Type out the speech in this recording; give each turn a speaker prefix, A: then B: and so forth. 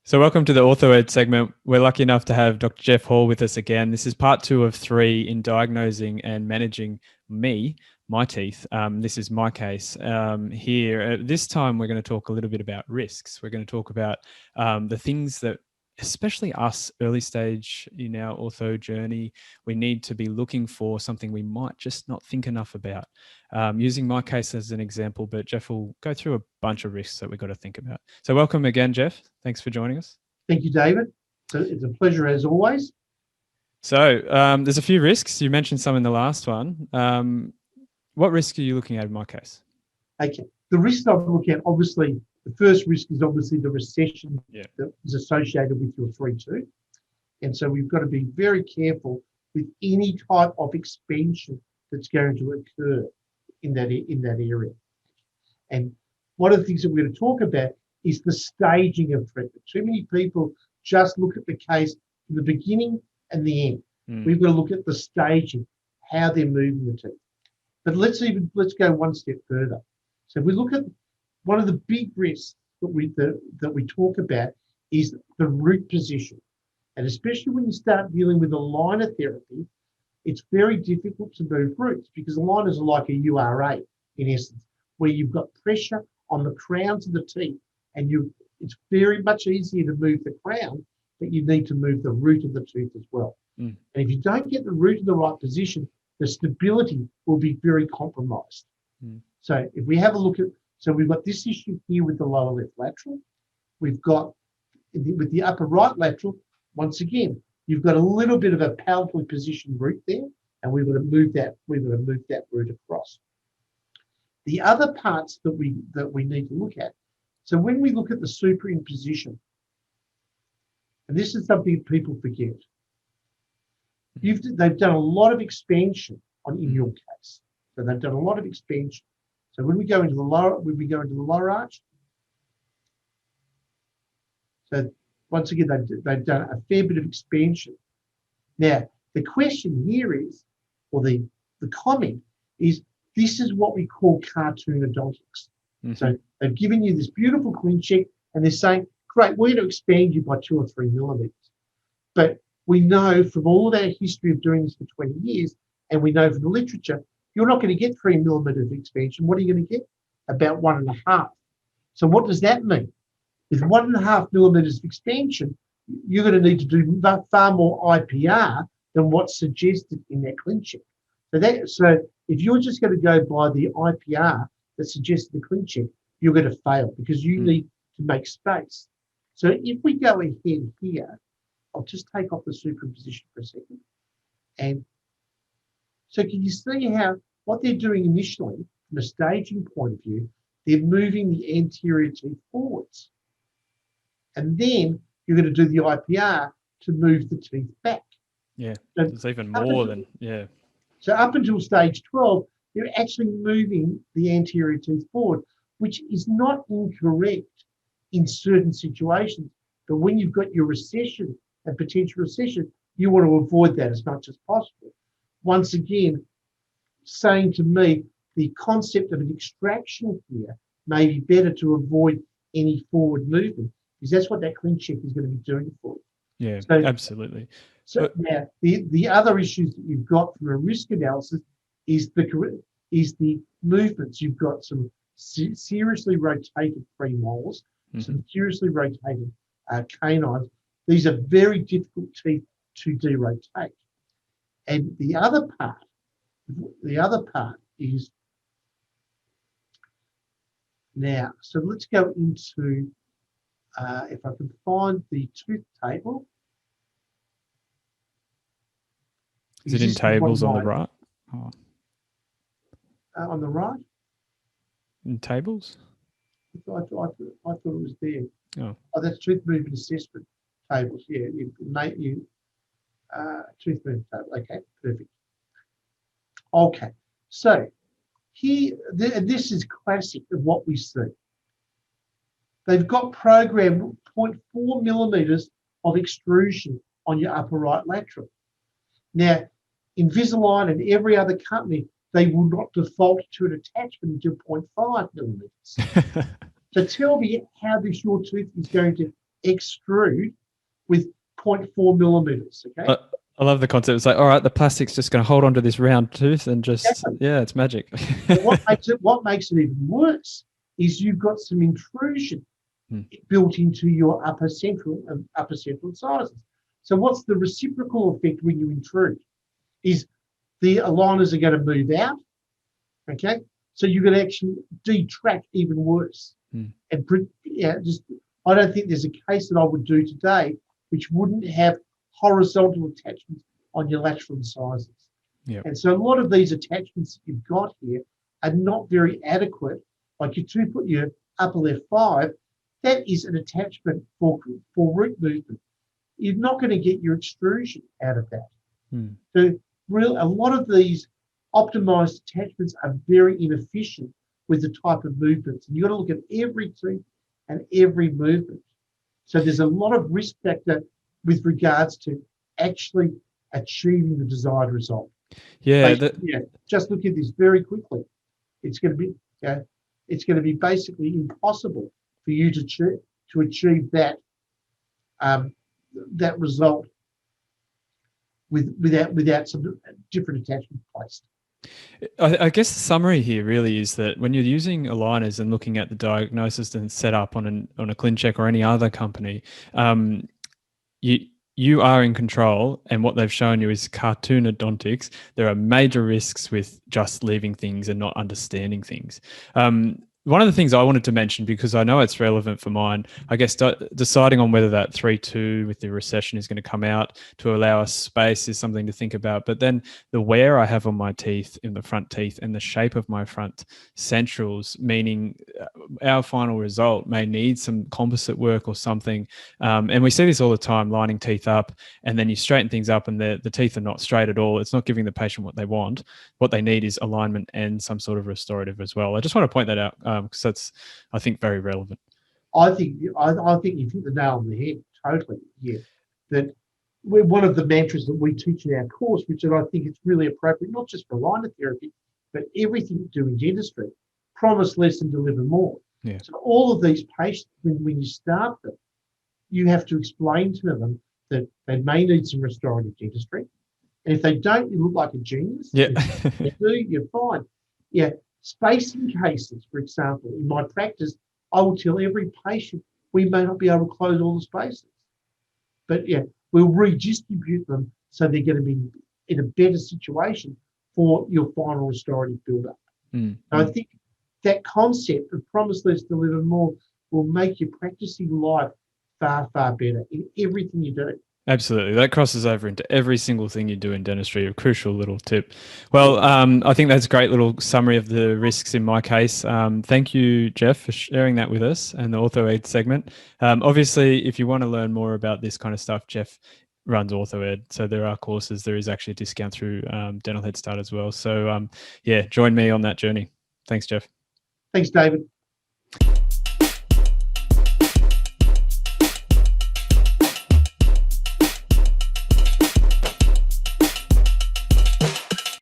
A: So welcome to the OrthoEd segment. We're lucky enough to have Dr. Jeff Hall with us again. This is part 2 of 3 in diagnosing and managing my teeth. This is my case here. This time we're going to talk a little bit about risks. We're going to talk about the things that, especially us early stage in our ortho journey, we need to be looking for, something we might just not think enough about. Using my case as an example, but Jeff will go through a bunch of risks that we've got to think about. So welcome again, Jeff. Thanks for joining us.
B: Thank you, David. It's a pleasure as always.
A: So there's a few risks. You mentioned some in the last one. What risk are you looking at in my case?
B: Okay. The risks I'm looking at, obviously, the first risk is obviously the recession that is associated with your 3-2. And so we've got to be very careful with any type of expansion that's going to occur in that area. And one of the things that we're going to talk about is the staging of treatment. Too many people just look at the case from the beginning and the end. We've got to look at the staging, how they're moving the teeth. But let's go one step further. So if we look at one of the big risks that we talk about is the root position. And especially when you start dealing with aligner therapy, it's very difficult to move roots because aligners are like a URA in essence, where you've got pressure on the crowns of the teeth and it's very much easier to move the crown, but you need to move the root of the tooth as well. And if you don't get the root in the right position, the stability will be very compromised. So if we have a look at, so we've got this issue here with the lower left lateral. We've got with the upper right lateral, once again, you've got a little bit of a palatally positioned root there, and we've got to move that root across. The other parts that we need to look at, so when we look at the superimposition, and this is something people forget, they've done a lot of expansion in your case. So they've done a lot of expansion. So when we go into the lower arch, so once again they've done a fair bit of expansion. Now the question here is, or the comment is, this is what we call cartoon odontics. So they've given you this beautiful clean check and they're saying, great, we're going to expand you by 2 or 3 millimeters. But we know from all of our history of doing this for 20 years, and we know from the literature, you're not going to get 3 millimeters of expansion. What are you going to get? About 1.5. So what does that mean? With 1.5 millimeters of expansion, you're going to need to do far more IPR than what's suggested in that clean check. So if you're just going to go by the IPR that's suggested in the clean check, you're going to fail because you need to make space. So if we go ahead here, I'll just take off the superimposition for a second. And so can you see how what they're doing initially from a staging point of view, they're moving the anterior teeth forwards. And then you're going to do the IPR to move the teeth back.
A: Yeah, so it's even more than,
B: So up until stage 12, they're actually moving the anterior teeth forward, which is not incorrect in certain situations. But when you've got your recession and potential recession, you want to avoid that as much as possible. Once again, saying to me, the concept of an extraction here may be better to avoid any forward movement, because that's what that clean check is going to be doing for you.
A: Yeah, so, absolutely.
B: So now the other issues that you've got from a risk analysis is the movements. You've got some seriously rotated premolars, some seriously rotated canines. These are very difficult teeth to derotate. And the other part is now. So let's go into if I can find the tooth table.
A: Is it in tables on the right? Oh.
B: On the right?
A: In tables?
B: I thought it was there.
A: Oh,
B: that's tooth movement assessment tables. Yeah, tooth movement table. Okay, perfect. Okay, so here, this is classic of what we see. They've got programmed 0.4 millimeters of extrusion on your upper right lateral. Now, Invisalign and every other company, they will not default to an attachment until 0.5 millimeters. So tell me how your tooth is going to extrude with 0.4 millimeters. Okay.
A: I love the concept. It's like, all right, the plastic's just going to hold onto this round tooth and just,
B: Exactly.
A: yeah, it's magic.
B: What makes it even worse is you've got some intrusion built into your upper central incisors. So what's the reciprocal effect when you intrude? Is the aligners are going to move out. Okay, so you're going to actually detract even worse. And I don't think there's a case that I would do today which wouldn't have horizontal attachments on your lateral incisors.
A: Yep.
B: And so a lot of these attachments that you've got here are not very adequate. Like your upper left 5, that is an attachment for root movement. You're not going to get your extrusion out of that. So a lot of these optimized attachments are very inefficient with the type of movements. And you've got to look at every tooth and every movement. So there's a lot of risk factor with regards to actually achieving the desired result.
A: Yeah.
B: Just look at this very quickly. It's going to be basically impossible for you to achieve that that result without some different attachment placed.
A: I guess the summary here really is that when you're using aligners and looking at the diagnosis and setup on a ClinCheck or any other company, you are in control, and what they've shown you is cartoon odontics. There are major risks with just leaving things and not understanding things. One of the things I wanted to mention, because I know it's relevant for mine, I guess deciding on whether that 3-2 with the recession is going to come out to allow us space is something to think about. But then the wear I have on my teeth, in the front teeth, and the shape of my front centrals, meaning our final result may need some composite work or something. And we see this all the time, lining teeth up, and then you straighten things up and the teeth are not straight at all. It's not giving the patient what they want. What they need is alignment and some sort of restorative as well. I just want to point that out. Because that's, I think, very relevant.
B: I think you hit the nail on the head. Totally, yeah. That we're one of the mantras that we teach in our course, which I think it's really appropriate, not just for aligner therapy, but everything you do in dentistry. Promise less and deliver more.
A: Yeah.
B: So all of these patients, when you start them, you have to explain to them that they may need some restorative dentistry, and if they don't, you look like a genius.
A: Yeah.
B: If you do, you're fine. Yeah. Spacing cases, for example, in my practice, I will tell every patient we may not be able to close all the spaces, but we'll redistribute them so they're going to be in a better situation for your final restorative build-up. I think that concept of promise less, deliver more will make your practicing life far, far better in everything you do.
A: Absolutely. That crosses over into every single thing you do in dentistry, a crucial little tip. Well, I think that's a great little summary of the risks in my case. Thank you, Jeff, for sharing that with us and the OrthoEd segment. Obviously, if you want to learn more about this kind of stuff, Jeff runs OrthoEd. So there are courses. There is actually a discount through Dental Head Start as well. So, join me on that journey. Thanks, Jeff.
B: Thanks, David.